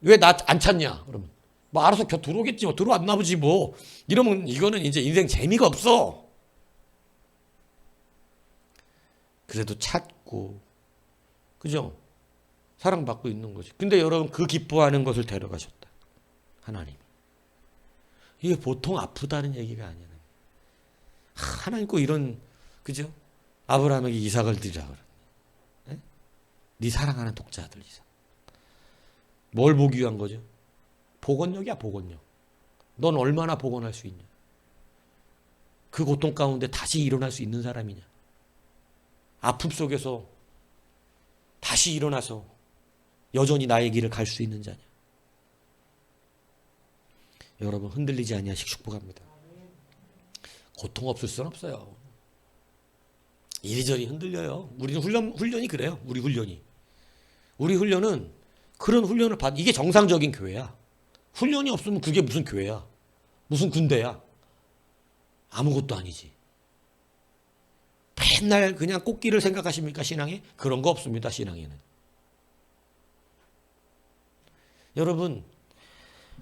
왜 나 안 찾냐? 그러면 뭐 알아서 들어오겠지, 뭐 들어왔나 보지 뭐. 이러면 이거는 이제 인생 재미가 없어. 그래도 찾고, 그죠? 사랑받고 있는 거지. 근데 여러분 그 기뻐하는 것을 데려가셨다. 하나님. 이게 보통 아프다는 얘기가 아니야. 하나님 꼭 이런, 그죠? 아브라함에게 이삭을 드리라 그러네. 네 사랑하는 독자들 이삭. 뭘 보기 위한 거죠? 복원력이야, 복원력. 넌 얼마나 복원할 수 있냐? 그 고통 가운데 다시 일어날 수 있는 사람이냐? 아픔 속에서 다시 일어나서 여전히 나의 길을 갈 수 있는 자냐? 여러분 흔들리지 아니하시기 축복합니다. 고통 없을 수는 없어요. 이리저리 흔들려요. 우리는 훈련이 그래요. 우리 훈련은 그런 훈련을 이게 정상적인 교회야. 훈련이 없으면 그게 무슨 교회야? 무슨 군대야? 아무것도 아니지. 맨날 그냥 꽃길을 생각하십니까, 신앙에? 그런 거 없습니다, 신앙에는. 여러분,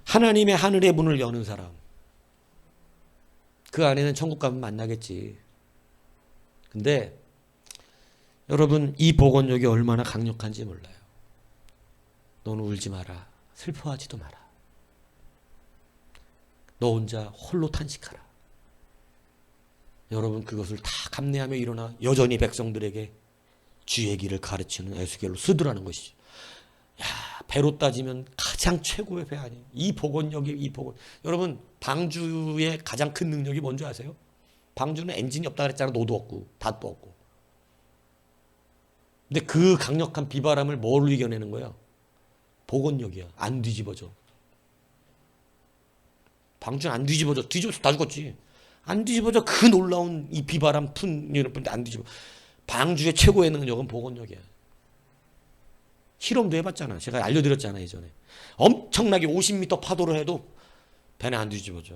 하나님의 하늘의 문을 여는 사람, 그 안에는 천국 가면 만나겠지. 근데 여러분, 이 복원력이 얼마나 강력한지 몰라요. 너는 울지 마라. 슬퍼하지도 마라. 너 혼자 홀로 탄식하라. 여러분 그것을 다 감내하며 일어나 여전히 백성들에게 주의 길을 가르치는 에스겔로 쓰더라는 것이죠. 야, 배로 따지면 가장 최고의 배 아니에요. 이 복원력이. 여러분 방주의 가장 큰 능력이 뭔지 아세요? 방주는 엔진이 없다 그랬잖아. 노도 없고 닷도 없고. 근데 그 강력한 비바람을 뭘로 이겨내는 거야? 복원력이야. 안 뒤집어져. 방주는 안 뒤집어져. 뒤집어서 다 죽었지. 안 뒤집어져. 그 놀라운 이 비바람 푼 안 뒤집어. 방주의 최고의 능력은 복원력이야. 실험도 해봤잖아. 제가 알려드렸잖아요, 예전에. 엄청나게 50m 파도를 해도 배는 안 뒤집어져.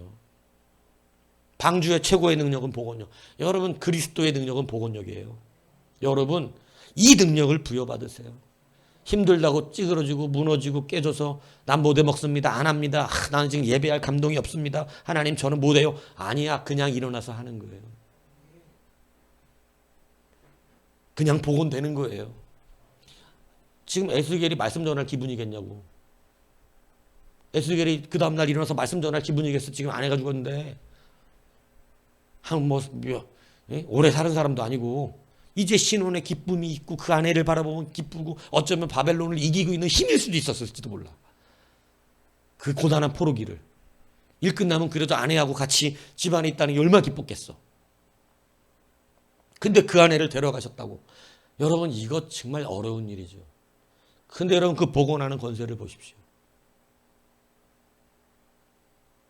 방주의 최고의 능력은 복원력. 여러분 그리스도의 능력은 복원력이에요. 여러분 이 능력을 부여받으세요. 힘들다고 찌그러지고 무너지고 깨져서 난 못 해먹습니다. 안 합니다. 나는 지금 예배할 감동이 없습니다. 하나님 저는 못해요. 아니야. 그냥 일어나서 하는 거예요. 그냥 복원되는 거예요. 지금 에스겔이 말씀 전할 기분이겠냐고. 에스겔이 그 다음날 일어나서 말씀 전할 기분이겠어. 지금 아내가 죽었는데 오래 사는 사람도 아니고 이제 신혼의 기쁨이 있고 그 아내를 바라보면 기쁘고 어쩌면 바벨론을 이기고 있는 힘일 수도 있었을지도 몰라. 그 고단한 포로기를. 일 끝나면 그래도 아내하고 같이 집안에 있다는 게 얼마나 기뻤겠어. 근데 그 아내를 데려가셨다고. 여러분 이거 정말 어려운 일이죠. 근데 여러분 그 복원하는 권세를 보십시오.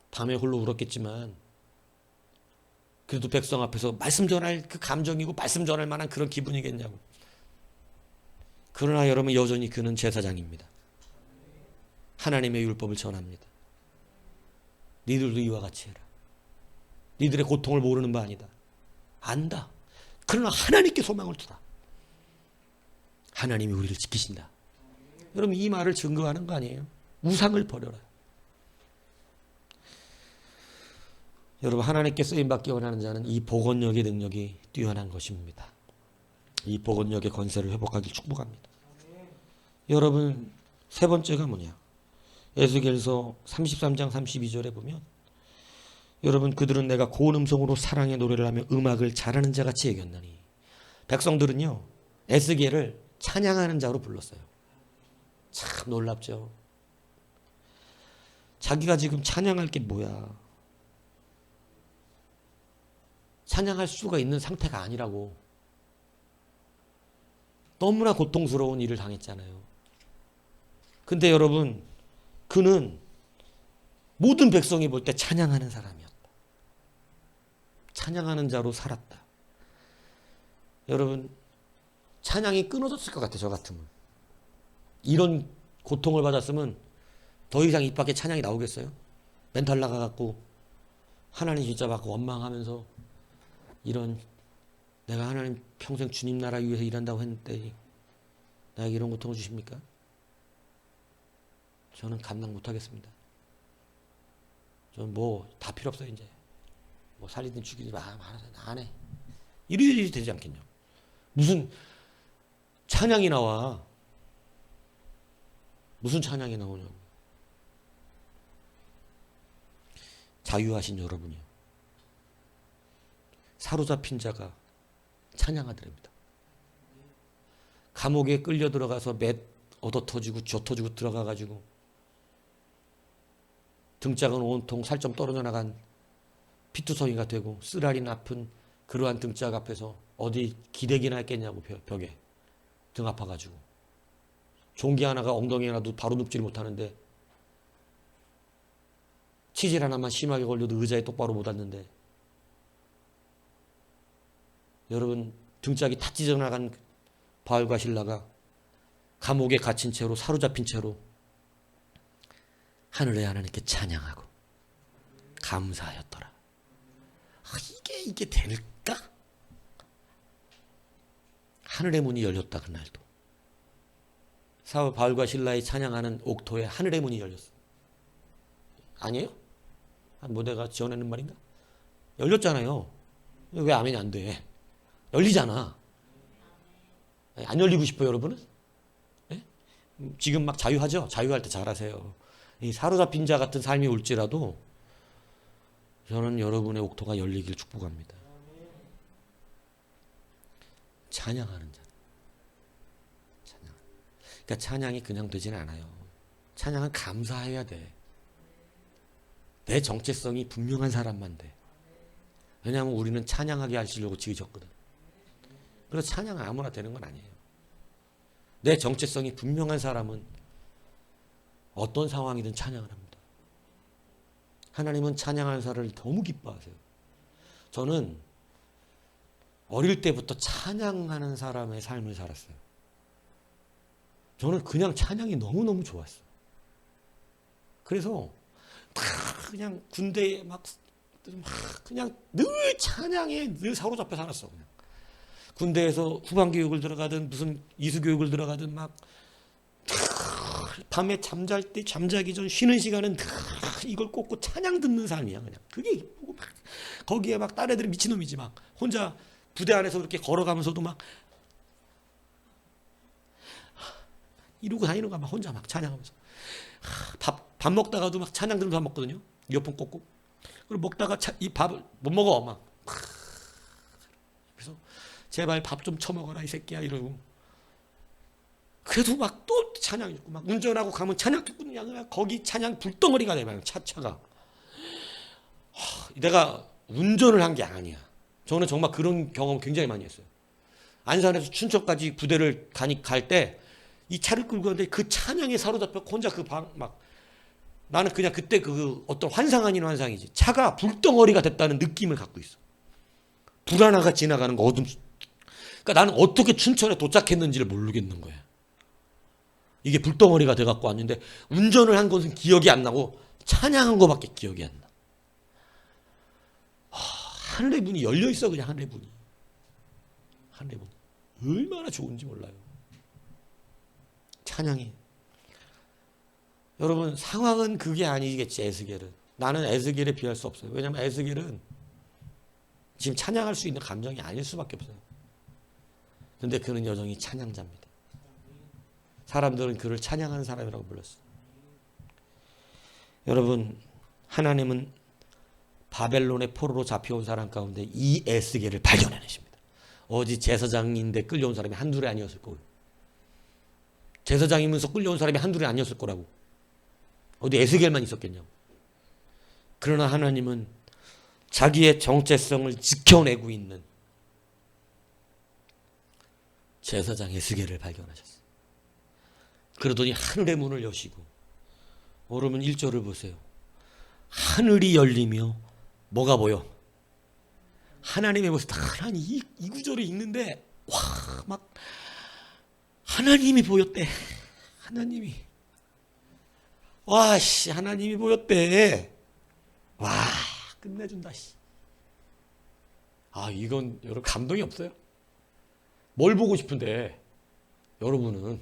밤에 홀로 울었겠지만 그래도 백성 앞에서 말씀 전할 그 감정이고 말씀 전할 만한 그런 기분이겠냐고. 그러나 여러분 여전히 그는 제사장입니다. 하나님의 율법을 전합니다. 니들도 이와 같이 해라. 니들의 고통을 모르는 바 아니다. 안다. 그러나 하나님께 소망을 두다. 하나님이 우리를 지키신다. 여러분 이 말을 증거하는 거 아니에요? 우상을 버려라. 여러분 하나님께 쓰임받기 원하는 자는 이 복원력의 능력이 뛰어난 것입니다. 이 복원력의 권세를 회복하길 축복합니다. 여러분 세 번째가 뭐냐? 에스겔서 33장 32절에 보면 여러분 그들은 내가 고운 음성으로 사랑의 노래를 하며 음악을 잘하는 자같이 여겼나니 백성들은요 에스겔을 찬양하는 자로 불렀어요. 참 놀랍죠. 자기가 지금 찬양할 게 뭐야? 찬양할 수가 있는 상태가 아니라고. 너무나 고통스러운 일을 당했잖아요. 근데 여러분 그는 모든 백성이 볼 때 찬양하는 사람이었다. 찬양하는 자로 살았다. 여러분 찬양이 끊어졌을 것 같아요. 저 같으면. 이런 고통을 받았으면 더 이상 입 밖에 찬양이 나오겠어요? 멘탈 나가갖고 하나님 진짜 막 원망하면서 이런 내가 하나님 평생 주님 나라 위해서 일한다고 했는데 나에게 이런 고통을 주십니까? 저는 감당 못하겠습니다. 저는 뭐 다 필요 없어요 이제. 뭐 살리든 죽이든 안 해. 이래야 되지 않겠냐. 무슨 찬양이 나와. 무슨 찬양이 나오냐고. 자유하신 여러분이요. 사로잡힌 자가 찬양하더랍니다. 감옥에 끌려 들어가서 맷 얻어 터지고 쥐어 터지고 들어가가지고 등짝은 온통 살점 떨어져 나간 피투성이가 되고 쓰라린 아픈 그러한 등짝 앞에서 어디 기대기나 했겠냐고 벽에 등 아파가지고 종기 하나가 엉덩이 하나도 바로 눕지를 못하는데 치질 하나만 심하게 걸려도 의자에 똑바로 못 앉는데 여러분 등짝이 다 찢어나간 바울과 실라가 감옥에 갇힌 채로 사로잡힌 채로 하늘의 하나님께 찬양하고 감사하였더라. 이게 될까? 하늘의 문이 열렸다. 그날도 사울 바울과 실라의 찬양하는 옥토에 하늘의 문이 열렸어. 아니에요? 한 모대가 지어내는 말인가? 열렸잖아요. 왜 아멘이 안 돼? 열리잖아. 안 열리고 싶어요, 여러분은? 네? 지금 막 자유하죠? 자유할 때 잘하세요. 이 사로잡힌 자 같은 삶이 올지라도 저는 여러분의 옥토가 열리길 축복합니다. 찬양하는 자. 찬양. 그러니까 찬양이 그냥 되지는 않아요. 찬양은 감사해야 돼. 내 정체성이 분명한 사람만 돼. 왜냐하면 우리는 찬양하게 하시려고 지으셨거든. 그래서 찬양은 아무나 되는 건 아니에요. 내 정체성이 분명한 사람은 어떤 상황이든 찬양을 합니다. 하나님은 찬양하는 사람을 너무 기뻐하세요. 저는 어릴 때부터 찬양하는 사람의 삶을 살았어요. 저는 그냥 찬양이 너무너무 좋았어요. 그래서 그냥 군대에 막 그냥 늘 찬양에 늘 사로잡혀 살았어. 그냥. 군대에서 후반교육을 들어가든 무슨 이수교육을 들어가든 막 밤에 잠잘 때 잠자기 전 쉬는 시간은 이걸 꽂고 찬양 듣는 삶이야. 그냥 그게 이쁘고 막 거기에 막 딸 애들이 미친놈이지 막 혼자 부대 안에서 그렇게 걸어가면서도 막 이러고 다니는 거야. 막 혼자 막 찬양하면서 밥 먹다가도 막 찬양 들으면서 밥 먹거든요. 이어폰 꽂고 그리고 먹다가 이 밥을 못 먹어 막 그래서 제발 밥 좀 처먹어라 이 새끼야 이러고 그래도 막 또 찬양 듣고 막 운전하고 가면 찬양 듣고 그냥 거기 찬양 불덩어리가 돼. 차가 내가 운전을 한 게 아니야. 저는 정말 그런 경험 굉장히 많이 했어요. 안산에서 춘천까지 부대를 갈 때 이 차를 끌고 가는데 그 찬양에 사로잡혀 혼자 그 방 막 나는 그냥 그때 그 어떤 환상 아닌 환상이지. 차가 불덩어리가 됐다는 느낌을 갖고 있어. 불 하나가 지나가는 거 어둠. 그러니까 나는 어떻게 춘천에 도착했는지를 모르겠는 거야. 이게 불덩어리가 돼갖고 왔는데 운전을 한 것은 기억이 안 나고 찬양한 거밖에 기억이 안 나. 하늘의 문이 열려 있어. 그냥 하늘의 문이. 하늘의 문. 얼마나 좋은지 몰라요. 찬양해. 여러분 상황은 그게 아니겠지. 에스겔은. 나는 에스겔에 비할 수 없어요. 왜냐하면 에스겔은 지금 찬양할 수 있는 감정이 아닐 수밖에 없어요. 근데 그는 여전히 찬양자입니다. 사람들은 그를 찬양하는 사람이라고 불렀어요. 여러분 하나님은 바벨론의 포로로 잡혀온 사람 가운데 이 에스겔을 발견해내십니다. 어디 제사장인데 끌려온 사람이 한둘이 아니었을 거고, 제사장이면서 끌려온 사람이 한둘이 아니었을 거라고. 어디 에스겔만 있었겠냐고. 그러나 하나님은 자기의 정체성을 지켜내고 있는 제사장 에스겔을 발견하셨어요. 그러더니 하늘의 문을 여시고, 여러분 1절을 보세요. 하늘이 열리며 뭐가 보여? 하나님의 모습. 하나님 이 구절을 읽는데 와, 막 하나님이 보였대. 하나님이. 와, 씨, 하나님이 보였대. 와, 끝내준다, 씨. 아, 이건 여러분 감동이 없어요? 뭘 보고 싶은데, 여러분은.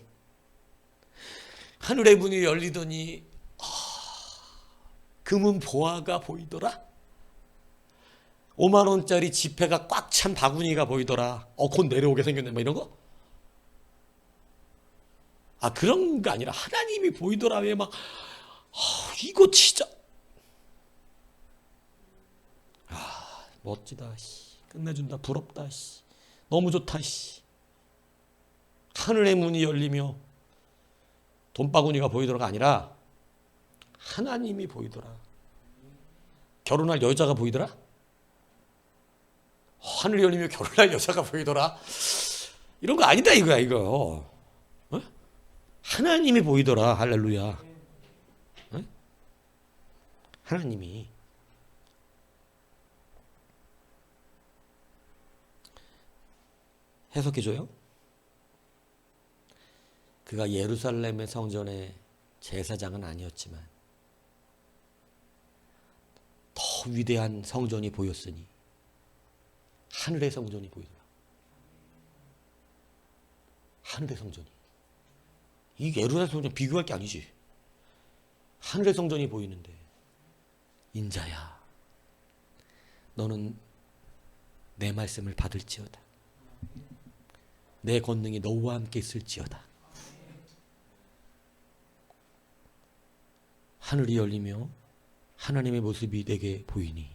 하늘의 문이 열리더니, 금은 보화가 보이더라? 5만 원짜리 지폐가 꽉 찬 바구니가 보이더라. 곧 내려오게 생겼네, 뭐 이런 거? 아, 그런 거 아니라 하나님이 보이더라. 왜 막, 이거 진짜. 멋지다, 씨. 끝내준다. 부럽다, 씨. 너무 좋다, 씨. 하늘의 문이 열리며 돈바구니가 보이더라가 아니라 하나님이 보이더라. 결혼할 여자가 보이더라? 하늘이 열리며 결혼할 여자가 보이더라? 이런 거 아니다 이거야 이거. 어? 하나님이 보이더라. 할렐루야. 어? 하나님이. 해석해줘요. 그가 예루살렘의 성전의 제사장은 아니었지만 더 위대한 성전이 보였으니 하늘의 성전이 보이더라. 하늘의 성전이. 이 예루살렘 성전 비교할 게 아니지. 하늘의 성전이 보이는데, 인자야, 너는 내 말씀을 받을지어다. 내 권능이 너와 함께 있을지어다. 하늘이 열리며 하나님의 모습이 내게 보이니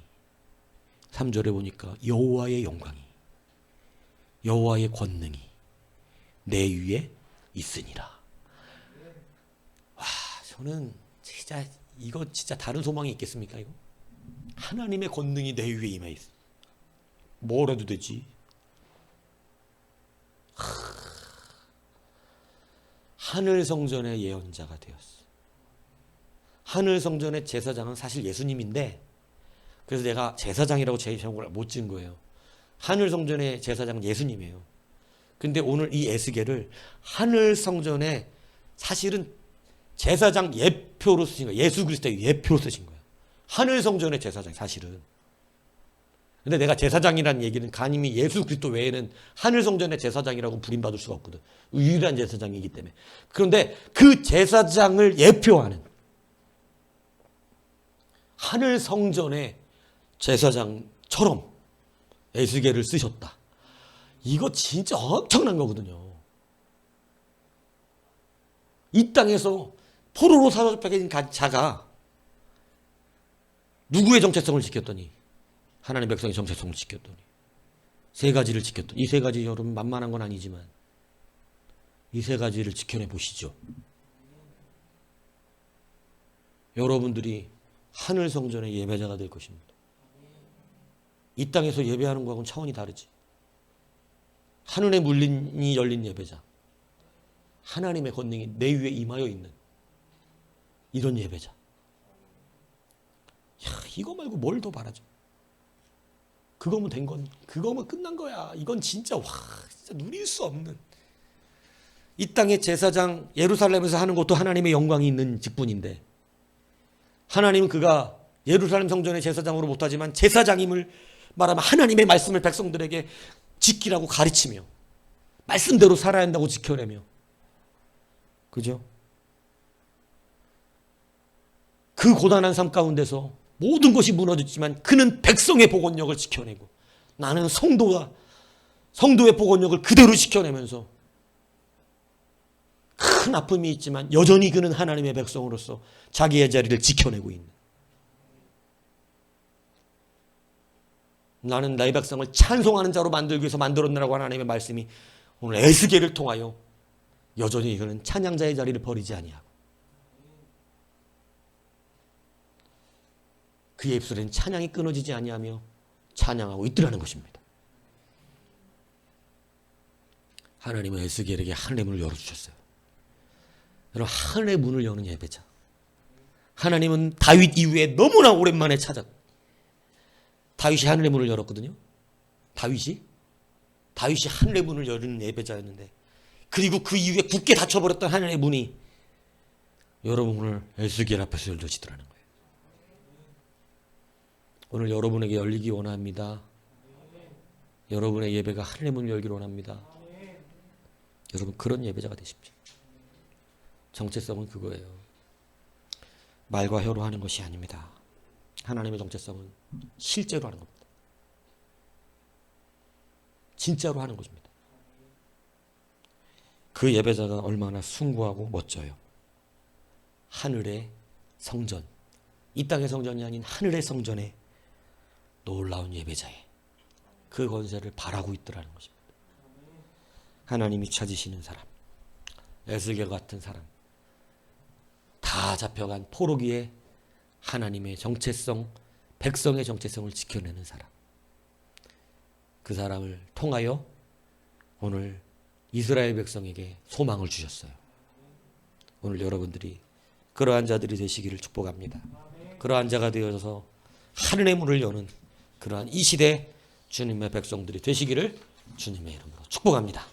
3절에 보니까 여호와의 영광이, 여호와의 권능이 내 위에 있으니라. 와, 저는 진짜 이거 진짜 다른 소망이 있겠습니까? 이거 하나님의 권능이 내 위에 임해 있어. 뭘 해도 되지. 하늘 성전의 예언자가 되었어. 하늘 성전의 제사장은 사실 예수님인데, 그래서 내가 제사장이라고 제 제목을 못 지은 거예요. 하늘 성전의 제사장은 예수님이에요. 근데 오늘 이 에스겔을 하늘 성전의 사실은 제사장 예표로 쓰신 거예요. 예수 그리스도의 예표로 쓰신 거예요. 하늘 성전의 제사장 사실은. 근데 내가 제사장이라는 얘기는 간임이 예수 그리스도 외에는 하늘 성전의 제사장이라고 부림받을 수가 없거든. 유일한 제사장이기 때문에. 그런데 그 제사장을 예표하는 하늘 성전의 제사장처럼 에스겔을 쓰셨다. 이거 진짜 엄청난 거거든요. 이 땅에서 포로로 사로잡힌 자가 누구의 정체성을 지켰더니, 하나님의 백성의 정체성을 지켰더니, 세 가지를 지켰더니, 이 세 가지 여러분 만만한 건 아니지만 이 세 가지를 지켜내 보시죠. 여러분들이 하늘 성전의 예배자가 될 것입니다. 이 땅에서 예배하는 거하고는 차원이 다르지. 하늘의 문이 열린 예배자, 하나님의 권능이 내 위에 임하여 있는 이런 예배자. 이거 말고 뭘 더 바라죠? 그거면 된 건, 그거면 끝난 거야. 이건 진짜 진짜 누릴 수 없는. 이 땅의 제사장 예루살렘에서 하는 것도 하나님의 영광이 있는 직분인데, 하나님은 그가 예루살렘 성전의 제사장으로 못하지만 제사장임을 말하면 하나님의 말씀을 백성들에게 지키라고 가르치며 말씀대로 살아야 한다고 지켜내며, 그죠? 그 고단한 삶 가운데서 모든 것이 무너졌지만 그는 백성의 복원력을 지켜내고 나는 성도의 복원력을 그대로 지켜내면서 큰 아픔이 있지만 여전히 그는 하나님의 백성으로서 자기의 자리를 지켜내고 있는, 나는 나의 백성을 찬송하는 자로 만들기 위해서 만들었느라고 하나님의 말씀이 오늘 에스겔을 통하여 여전히 그는 찬양자의 자리를 버리지 아니하고 그의 입술엔 찬양이 끊어지지 아니하며 찬양하고 있더라는 것입니다. 하나님은 에스겔에게 하늘의 문을 열어주셨어요. 여러분, 하늘의 문을 여는 예배자. 하나님은 다윗 이후에 너무나 오랜만에 다윗이 하늘의 문을 열었거든요. 다윗이 하늘의 문을 여는 예배자였는데, 그리고 그 이후에 굳게 닫혀버렸던 하늘의 문이 여러분을 에스겔 앞에서 열려지더라는 거예요. 오늘 여러분에게 열리기 원합니다. 여러분의 예배가 하늘의 문을 열기를 원합니다. 여러분, 그런 예배자가 되십시오. 정체성은 그거예요. 말과 혀로 하는 것이 아닙니다. 하나님의 정체성은 실제로 하는 겁니다. 진짜로 하는 것입니다. 그 예배자가 얼마나 숭고하고 멋져요. 하늘의 성전, 이 땅의 성전이 아닌 하늘의 성전에 놀라운 예배자의 그 권세를 바라고 있더라는 것입니다. 하나님이 찾으시는 사람, 에스겔 같은 사람, 다 잡혀간 포로기에 하나님의 정체성, 백성의 정체성을 지켜내는 사람, 그 사람을 통하여 오늘 이스라엘 백성에게 소망을 주셨어요. 오늘 여러분들이 그러한 자들이 되시기를 축복합니다. 그러한 자가 되어서 하늘의 문을 여는 그러한 이 시대 주님의 백성들이 되시기를 주님의 이름으로 축복합니다.